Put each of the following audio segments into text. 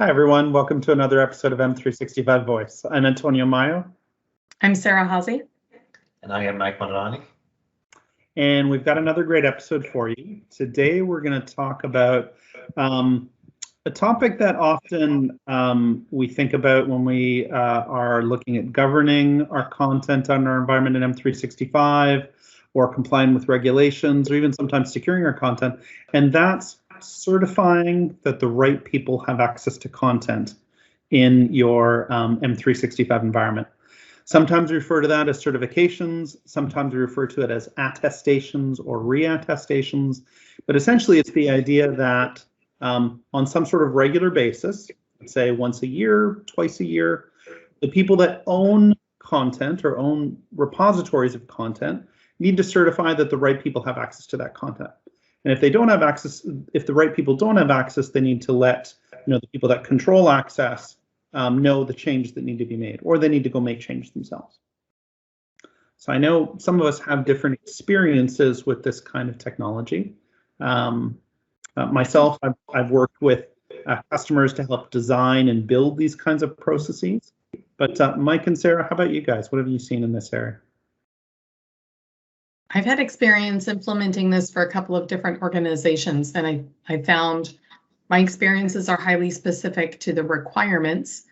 Hi, everyone. Welcome to another episode of M365 Voice. I'm Antonio Mayo. I'm Sarah Halsey. And I am Mike Madarani. And we've got another great episode for you. Today, we're going to talk about a topic that often we think about when we are looking at governing our content on our environment in M365 or complying with regulations or even sometimes securing our content. And that's certifying that the right people have access to content in your M365 environment. Sometimes we refer to that as certifications. Sometimes we refer to it as attestations or re-attestations. But essentially, it's the idea that on some sort of regular basis, let's say once a year, twice a year, the people that own content or own repositories of content need to certify that the right people have access to that content. And if they don't have access, if the right people don't have access, they need to let the people that control access know the changes that need to be made, or they need to go make changes themselves. So I know some of us have different experiences with this kind of technology. Myself, I've worked with customers to help design and build these kinds of processes. But Mike and Sarah, how about you guys? What have you seen in this area? I've had experience implementing this for a couple of different organizations, and I found my experiences are highly specific to the requirements,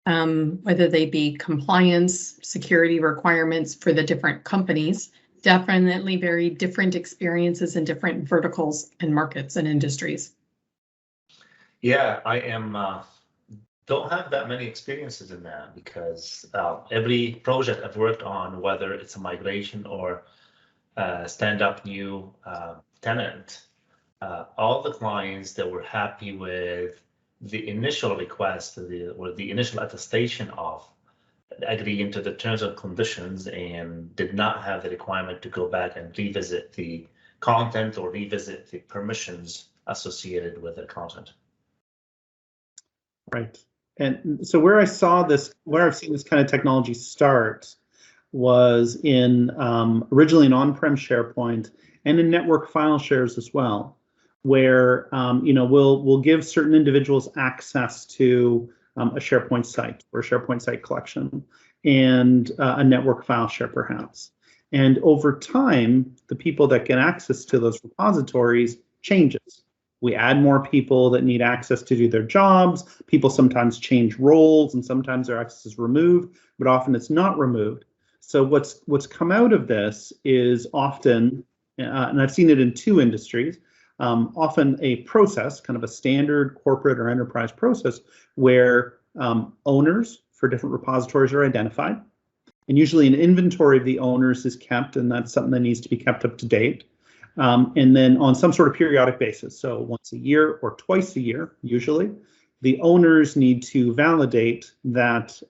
whether they be compliance, security requirements for the different companies. Definitely very different experiences in different verticals and markets and industries. Yeah, I am. Don't have that many experiences in that because every project I've worked on, whether it's a migration or stand up new tenant, all the clients that were happy with the initial request or the initial attestation of agreeing to the terms and conditions and did not have the requirement to go back and revisit the content or revisit the permissions associated with the content. Right. And so where I've seen this kind of technology start was in originally in on-prem SharePoint and in network file shares as well, where we'll give certain individuals access to a SharePoint site or a SharePoint site collection and a network file share perhaps. And over time, the people that get access to those repositories changes. We add more people that need access to do their jobs. People sometimes change roles and sometimes their access is removed, but often it's not removed. So what's come out of this is often, and I've seen it in two industries, often a process, kind of a standard corporate or enterprise process, where owners for different repositories are identified. And usually an inventory of the owners is kept, and that's something that needs to be kept up to date. And then on some sort of periodic basis, so once a year or twice a year, usually, the owners need to validate that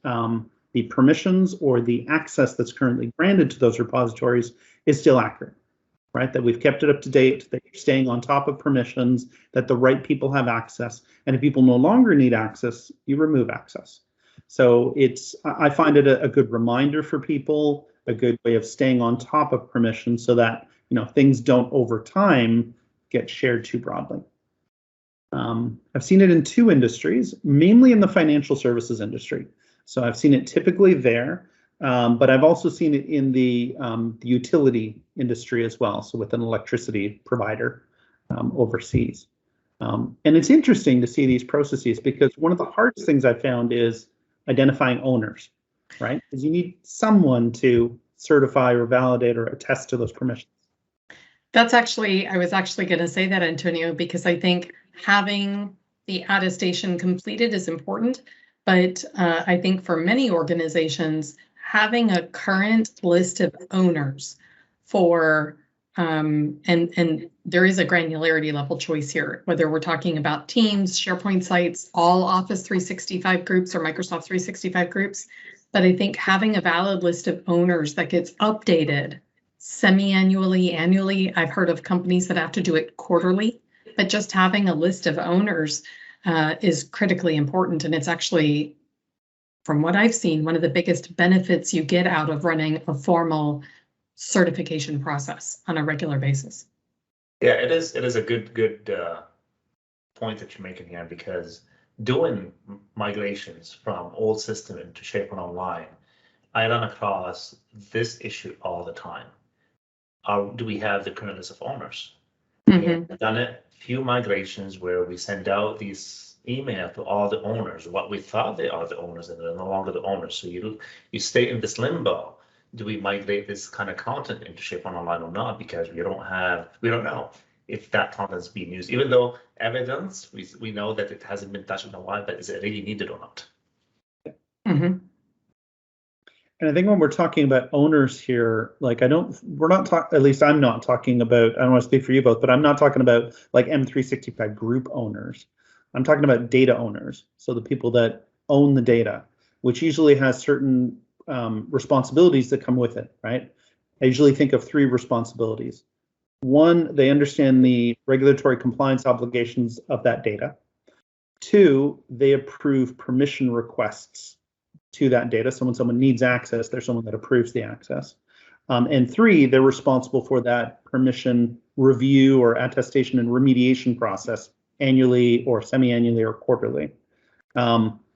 the permissions or the access that's currently granted to those repositories is still accurate, right? That we've kept it up to date, that you're staying on top of permissions, that the right people have access, and if people no longer need access, you remove access. So I find it a good reminder for people, a good way of staying on top of permissions so that things don't over time get shared too broadly. I've seen it in two industries, mainly in the financial services industry. So I've seen it typically there, but I've also seen it in the utility industry as well, so with an electricity provider overseas. And it's interesting to see these processes because one of the hardest things I found is identifying owners, right? Because you need someone to certify or validate or attest to those permissions. I was actually going to say that, Antonio, because I think having the attestation completed is important. But I think for many organizations, having a current list of owners for, and there is a granularity level choice here, whether we're talking about Teams, SharePoint sites, all Office 365 groups or Microsoft 365 groups. But I think having a valid list of owners that gets updated semi-annually, annually, I've heard of companies that have to do it quarterly, but just having a list of owners is critically important. And it's actually, from what I've seen, one of the biggest benefits you get out of running a formal certification process on a regular basis. Yeah, it is a good point that you're making here, because doing migrations from old system into SharePoint Online, I run across this issue all the time. Do we have the current list of owners? Mhm. We've done a few migrations where we send out these email to all the owners, what we thought they are the owners, and they're no longer the owners. So you stay in this limbo. Do we migrate this kind of content into SharePoint Online or not? Because we don't know if that content is being used, even though evidence, we know that it hasn't been touched in a while, but is it really needed or not? Mhm. And I think when we're talking about owners here, like we're not talking, at least I'm not talking about, I don't want to speak for you both, but I'm not talking about like M365 group owners. I'm talking about data owners. So the people that own the data, which usually has certain responsibilities that come with it, right? I usually think of 3 responsibilities. One, they understand the regulatory compliance obligations of that data. 2, they approve permission requests to that data. So when someone needs access, there's someone that approves the access. And 3, they're responsible for that permission review or attestation and remediation process annually or semi-annually or quarterly.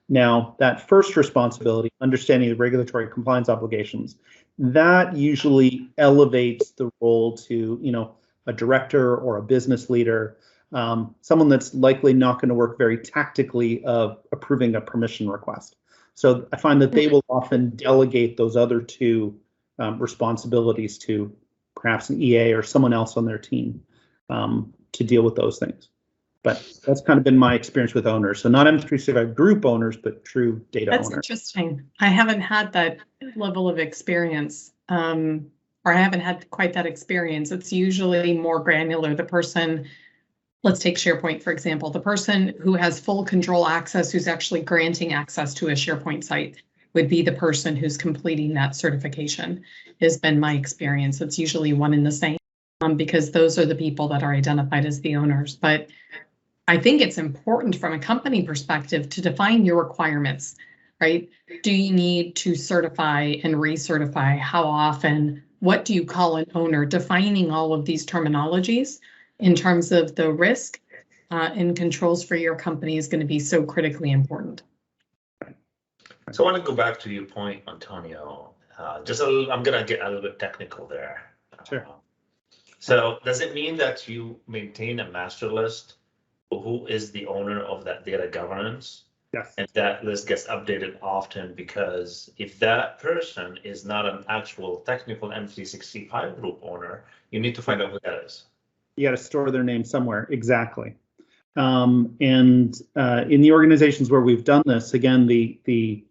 Now, that first responsibility, understanding the regulatory compliance obligations, that usually elevates the role to, a director or a business leader, someone that's likely not going to work very tactically of approving a permission request. So I find that they will often delegate those other 2 responsibilities to perhaps an EA or someone else on their team to deal with those things. But that's kind of been my experience with owners. So not M365 group owners, but true data owners. That's interesting. I haven't had that level of experience, or I haven't had quite that experience. It's usually more granular. The person, let's take SharePoint, for example, the person who has full control access, who's actually granting access to a SharePoint site, would be the person who's completing that certification, has been my experience. It's usually one and the same, because those are the people that are identified as the owners. But I think it's important from a company perspective to define your requirements, right? Do you need to certify and recertify? How often? What do you call an owner? Defining all of these terminologies in terms of the risk and controls for your company is going to be so critically important. So I want to go back to your point, Antonio. I'm going to get a little bit technical there. Sure. So does it mean that you maintain a master list? Who is the owner of that data governance? Yes. And that list gets updated often, because if that person is not an actual technical M365 group owner, you need to find out who that is. You got to store their name somewhere. Exactly. And in the organizations where we've done this, again, the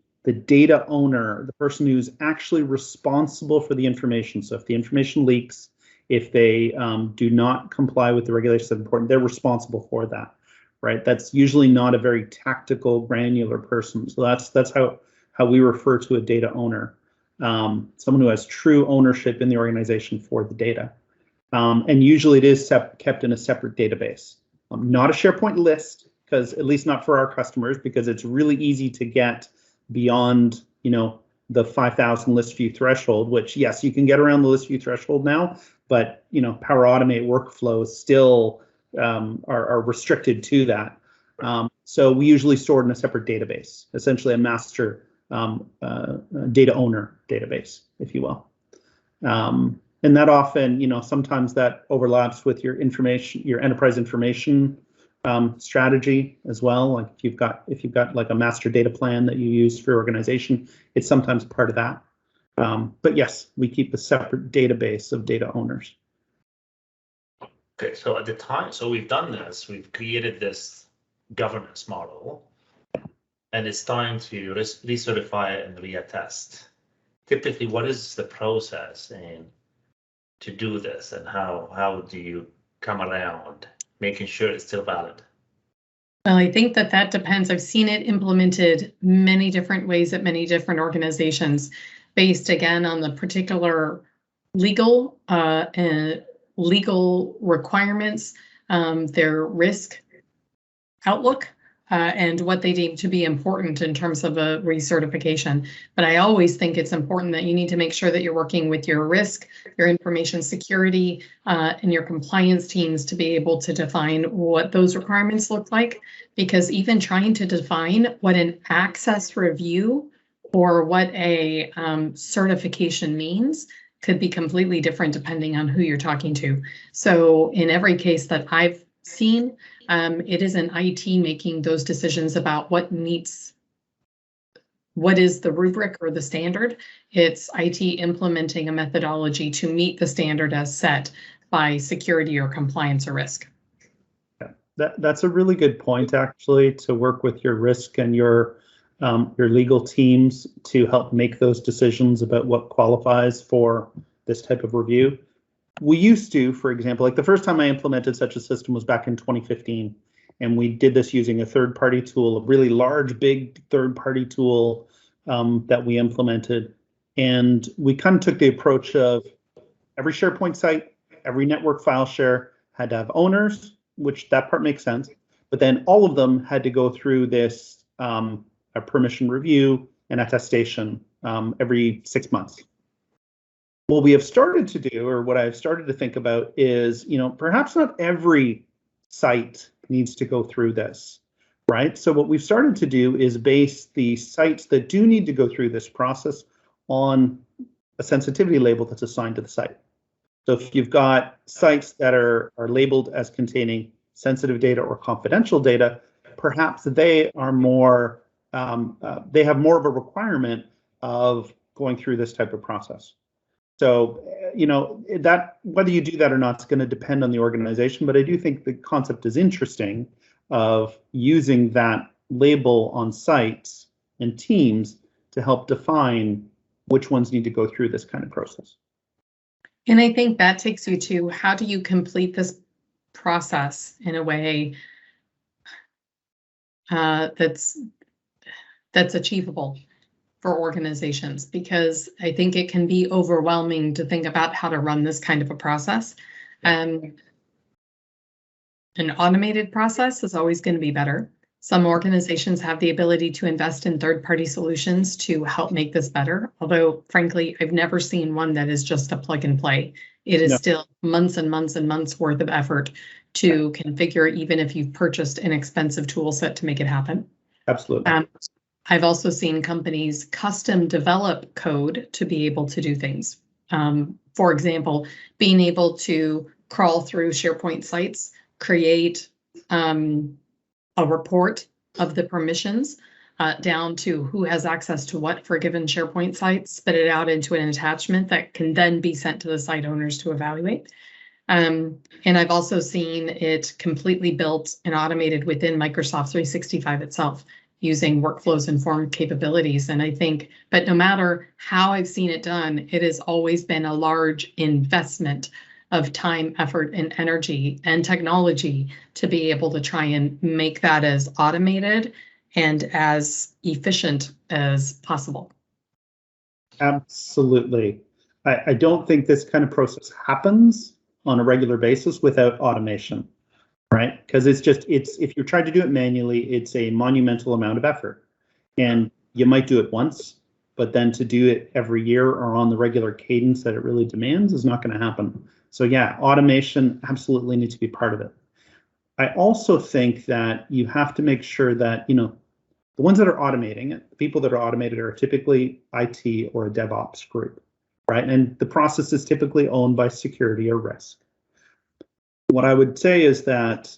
data owner, the person who's actually responsible for the information. So if the information leaks, if they do not comply with the regulations that are important, they're responsible for that, right? That's usually not a very tactical, granular person. So that's how we refer to a data owner, someone who has true ownership in the organization for the data. And usually it is kept in a separate database, not a SharePoint list, because at least not for our customers, because it's really easy to get beyond, the 5,000 list view threshold, which yes, you can get around the list view threshold now, but Power Automate workflows still are restricted to that. So we usually store it in a separate database, essentially a master data owner database, if you will. And that often, sometimes that overlaps with your enterprise information strategy as well. Like if you've got like a master data plan that you use for your organization, it's sometimes part of that. But yes, we keep a separate database of data owners. Okay, so at the time, so we've done this, we've created this governance model, and it's time to recertify and reattest. Typically, what is the process and to do this, and how do you come around making sure it's still valid? Well, I think that depends. I've seen it implemented many different ways at many different organizations, based again on the particular legal requirements, their risk outlook, and what they deem to be important in terms of a recertification. But I always think it's important that you need to make sure that you're working with your risk, your information security, and your compliance teams to be able to define what those requirements look like. Because even trying to define what an access review or what a certification means could be completely different depending on who you're talking to. So in every case that I've seen, it is an IT making those decisions about what is the rubric or the standard. It's IT implementing a methodology to meet the standard as set by security or compliance or risk. That's a really good point, actually, to work with your risk and your legal teams to help make those decisions about what qualifies for this type of review. We used to, for example, like the first time I implemented such a system was back in 2015, and we did this using a third-party tool, a really large, big third-party tool that we implemented. And we kind of took the approach of every SharePoint site, every network file share had to have owners, which that part makes sense, but then all of them had to go through this a permission review and attestation every 6 months. What we have started to do, or what I've started to think about is, perhaps not every site needs to go through this, right? So what we've started to do is base the sites that do need to go through this process on a sensitivity label that's assigned to the site. So if you've got sites that are labeled as containing sensitive data or confidential data, perhaps they are more, they have more of a requirement of going through this type of process. So, that whether you do that or not is going to depend on the organization, but I do think the concept is interesting of using that label on sites and teams to help define which ones need to go through this kind of process. And I think that takes you to how do you complete this process in a way that's achievable for organizations, because I think it can be overwhelming to think about how to run this kind of a process. An automated process is always going to be better. Some organizations have the ability to invest in third-party solutions to help make this better. Although, frankly, I've never seen one that is just a plug and play. It is still months and months and months worth of effort to configure, even if you've purchased an expensive tool set to make it happen. Absolutely. I've also seen companies custom develop code to be able to do things. For example, being able to crawl through SharePoint sites, create a report of the permissions down to who has access to what for given SharePoint sites, spit it out into an attachment that can then be sent to the site owners to evaluate. And I've also seen it completely built and automated within Microsoft 365 itself, using workflows informed capabilities. And I think, but no matter how I've seen it done, it has always been a large investment of time, effort, and energy and technology to be able to try and make that as automated and as efficient as possible. Absolutely. I don't think this kind of process happens on a regular basis without automation. Right? Because it's if you're trying to do it manually, it's a monumental amount of effort. And you might do it once, but then to do it every year or on the regular cadence that it really demands is not going to happen. So yeah, automation absolutely needs to be part of it. I also think that you have to make sure that, the ones that are automating it, the people that are automated are typically IT or a DevOps group, right? And the process is typically owned by security or risk. What I would say is that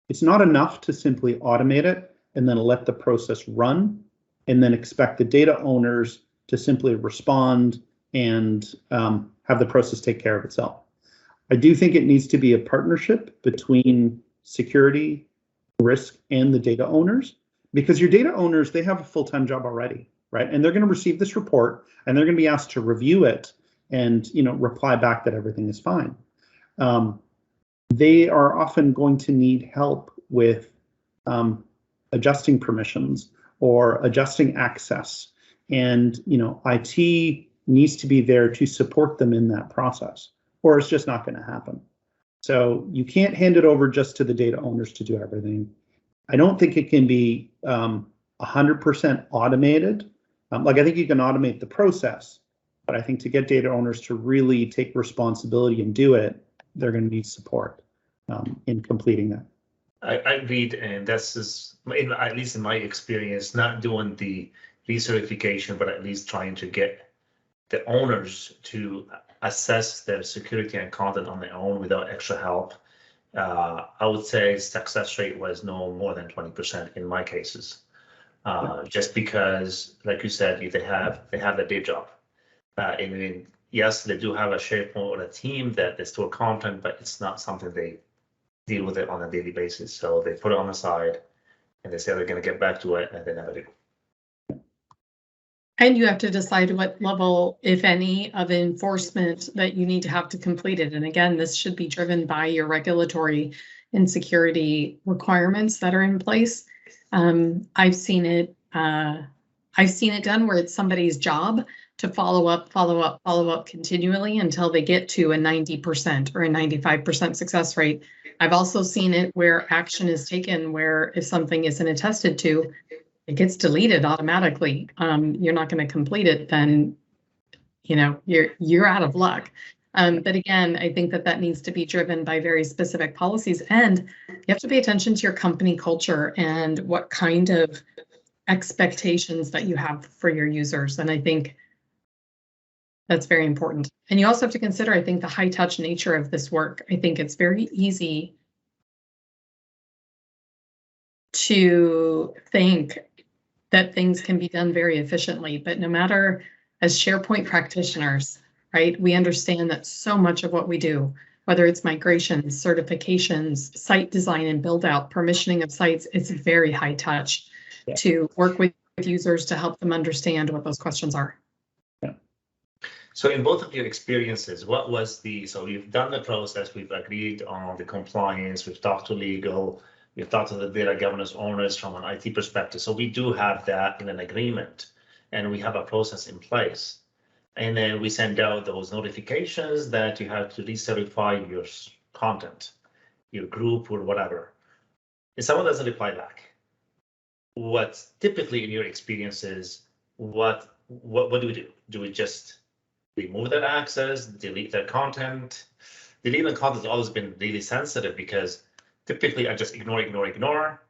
it's not enough to simply automate it and then let the process run and then expect the data owners to simply respond and have the process take care of itself. I do think it needs to be a partnership between security, risk, and the data owners, because your data owners, they have a full-time job already, right? And they're going to receive this report and they're going to be asked to review it and reply back that everything is fine. They are often going to need help with adjusting permissions or adjusting access, and IT needs to be there to support them in that process, or it's just not going to happen. So you can't hand it over just to the data owners to do everything. I don't think it can be 100% automated. Like I think you can automate the process, but I think to get data owners to really take responsibility and do it, they're going to need support in completing that. I read, and that's just, at least in my experience, not doing the recertification, but at least trying to get the owners to assess their security and content on their own without extra help. I would say success rate was no more than 20% in my cases. Just because, like you said, they have the day job. And yes, they do have a SharePoint or a team that they store content, but it's not something they deal with it on a daily basis. So they put it on the side and they say they're going to get back to it, and they never do. And you have to decide what level, if any, of enforcement that you need to have to complete it. And again, this should be driven by your regulatory and security requirements that are in place. I've seen it done where it's somebody's job to follow up continually until they get to a 90% or a 95% success rate. I've also seen it where action is taken where if something isn't attested to, it gets deleted automatically. You're not going to complete it, then you're out of luck. But again, I think that needs to be driven by very specific policies, and you have to pay attention to your company culture and what kind of expectations that you have for your users. And I think that's very important. And you also have to consider, I think, the high touch nature of this work. I think it's very easy to think that things can be done very efficiently, but no matter, as SharePoint practitioners, right, we understand that so much of what we do, whether it's migrations, certifications, site design and build out, permissioning of sites, it's very high touch to work with users to help them understand what those questions are. So in both of your experiences, what was so you've done the process, we've agreed on the compliance, we've talked to legal, we've talked to the data governance owners from an IT perspective. So we do have that in an agreement and we have a process in place. And then we send out those notifications that you have to re-certify your content, your group or whatever. If someone doesn't reply back, what's typically in your experiences, what do we do? Do we just remove that access, delete their content? Deleting content has always been really sensitive because typically I just ignore,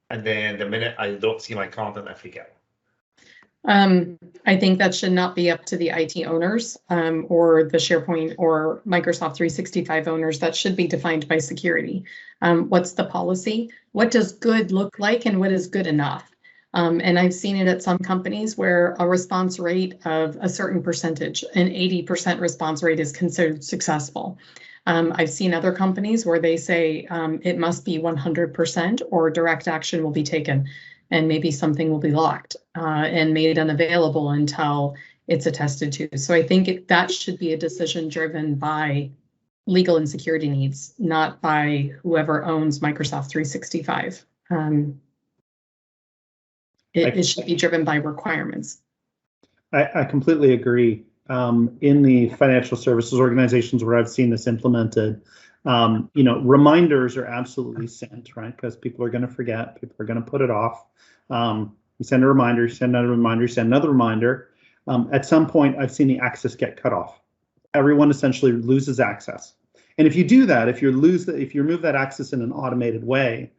and then the minute I don't see my content, I freak out. I think that should not be up to the IT owners or the SharePoint or Microsoft 365 owners. That should be defined by security. What's the policy? What does good look like and what is good enough? And I've seen it at some companies where a response rate of a certain percentage, an 80% response rate, is considered successful. I've seen other companies where they say it must be 100% or direct action will be taken and maybe something will be locked and made unavailable until it's attested to. So I think that should be a decision driven by legal and security needs, not by whoever owns Microsoft 365. It should be driven by requirements. I completely agree. In the financial services organizations where I've seen this implemented, reminders are absolutely sent, right? Because people are going to forget, people are going to put it off. You send a reminder, you send another reminder, you send another reminder. At some point, I've seen the access get cut off. Everyone essentially loses access. And if you do that, if you remove that access in an automated way,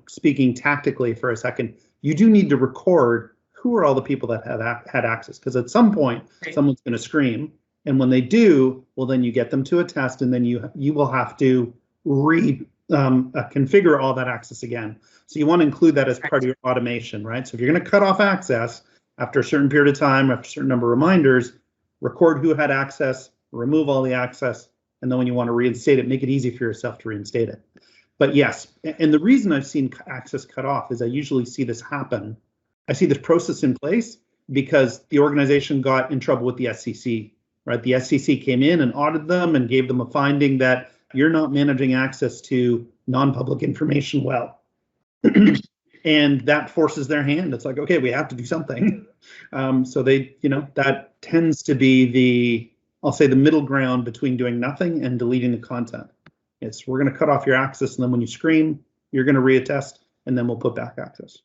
speaking tactically for a second, you do need to record who are all the people that have had access, because at some point someone's going to scream, and when they do, well, then you get them to attest, and then you will have to configure all that access again. So you want to include that as part of your automation, right? So if you're going to cut off access after a certain period of time, after a certain number of reminders, record who had access, remove all the access, and then when you want to reinstate it, make it easy for yourself to reinstate it. But yes, and the reason I've seen access cut off is I usually see this happen. I see this process in place because the organization got in trouble with the SEC, right? The SEC came in and audited them and gave them a finding that you're not managing access to non-public information well. And that forces their hand. It's like, okay, we have to do something. So they, that tends to be I'll say the middle ground between doing nothing and deleting the content. We're going to cut off your access, and then when you scream, you're going to reattest. and then we'll put back access.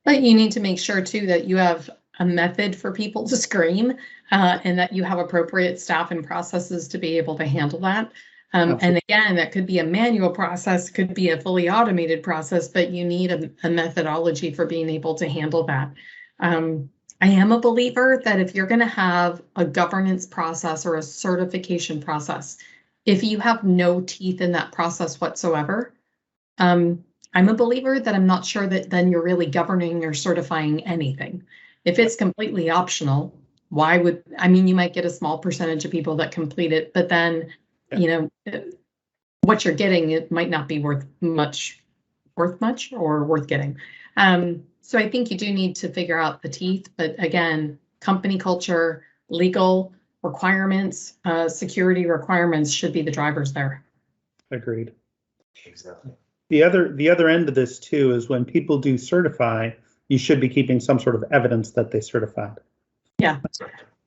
But you need to make sure too that you have a method for people to scream and that you have appropriate staff and processes to be able to handle that. And again, that could be a manual process, could be a fully automated process, but you need a methodology for being able to handle that. I am a believer that if you're going to have a governance process or a certification process, if you have no teeth in that process whatsoever, I'm a believer that I'm not sure that then you're really governing or certifying anything. If it's completely optional, why would, I mean, you might get a small percentage of people that complete it, but then, you know, what you're getting, it might not be worth much or worth getting. So I think you do need to figure out the teeth, but again, company culture, legal requirements, security requirements should be the drivers there. Agreed. Exactly. The other end of this too is when people do certify, you should be keeping some sort of evidence that they certified. Yeah.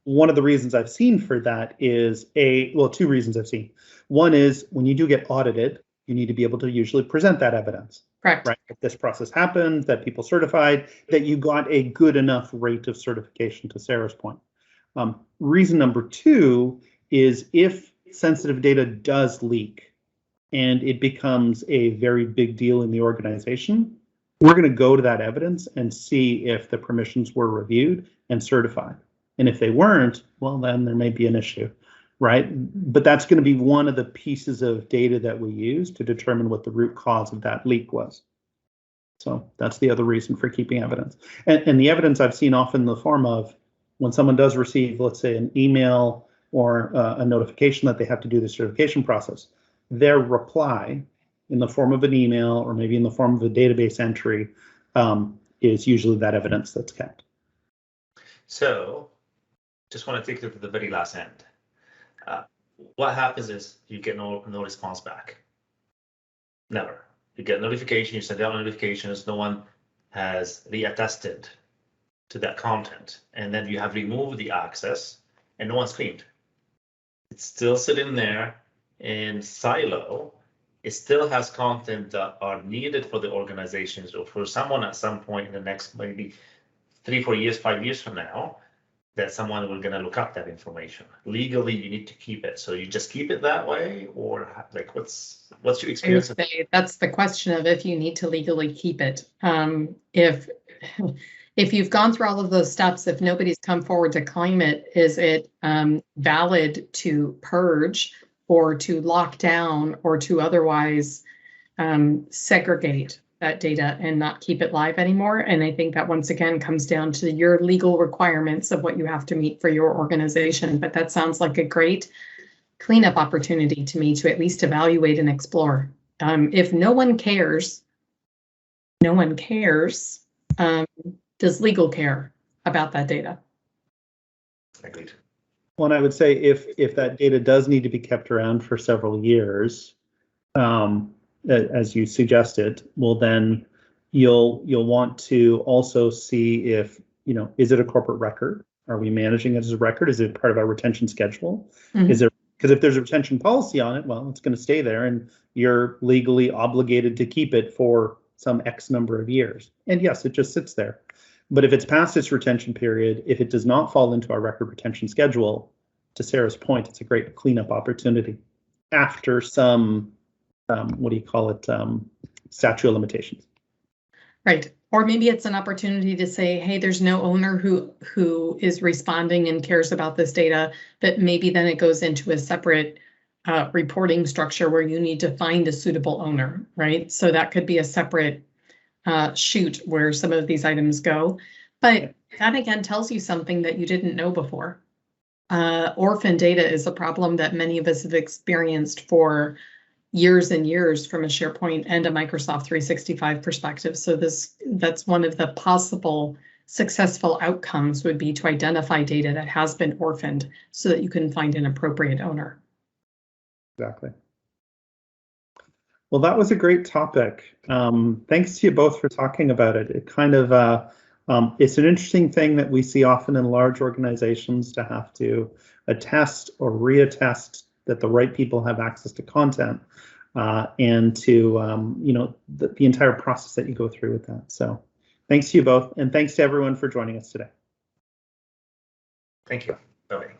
One of the reasons I've seen for that is two reasons I've seen. One is when you do get audited, you need to be able to usually present that evidence. Correct. Right? If this process happened, that people certified, that you got a good enough rate of certification, to Sarah's point. Reason number two is if sensitive data does leak and it becomes a very big deal in the organization, we're going to go to that evidence and see if the permissions were reviewed and certified. And if they weren't, well, then there may be an issue, right? But that's going to be one of the pieces of data that we use to determine what the root cause of that leak was. So that's the other reason for keeping evidence. And the evidence I've seen often in the form of when someone does receive, let's say, an email or a notification that they have to do the certification process, their reply in the form of an email or maybe in the form of a database entry is usually that evidence that's kept. So just want to take it to the very last end. What happens is you get no response back. Never. You get notification, you send out notifications, no one has re-attested to that content. And then you have removed the access and no one screamed. It's still sitting there in silo. It still has content that are needed for the organizations or for someone at some point in the next maybe 3, 4 years, 5 years from now, that someone will gonna look up that information. Legally, you need to keep it. So you just keep it that way, or like what's your experience? I would say that's the question of if you need to legally keep it. If you've gone through all of those steps, if nobody's come forward to claim it, is it valid to purge or to lock down or to otherwise segregate that data and not keep it live anymore? And I think that once again comes down to your legal requirements of what you have to meet for your organization. But that sounds like a great cleanup opportunity to me to at least evaluate and explore. If no one cares, does legal care about that data? Agreed. Well, and I would say if that data does need to be kept around for several years, as you suggested, well, then you'll want to also see if, is it a corporate record? Are we managing it as a record? Is it part of our retention schedule? Mm-hmm. Is there, because if there's a retention policy on it, well, it's going to stay there and you're legally obligated to keep it for some X number of years. And yes, it just sits there. But if it's past its retention period, if it does not fall into our record retention schedule, to Sarah's point, it's a great cleanup opportunity after some, statute of limitations. Right. Or maybe it's an opportunity to say, hey, there's no owner who is responding and cares about this data, but maybe then it goes into a separate reporting structure where you need to find a suitable owner, right? So that could be a separate chute where some of these items go. But that again tells you something that you didn't know before. Orphan data is a problem that many of us have experienced for years and years from a SharePoint and a Microsoft 365 perspective. So that's one of the possible successful outcomes would be to identify data that has been orphaned so that you can find an appropriate owner. Exactly. Well, that was a great topic. Thanks to you both for talking about it. It kind of, it's an interesting thing that we see often in large organizations to have to attest or re-attest that the right people have access to content. and to the entire process that you go through with that. So thanks to you both, and thanks to everyone for joining us today. Thank you. Bye-bye.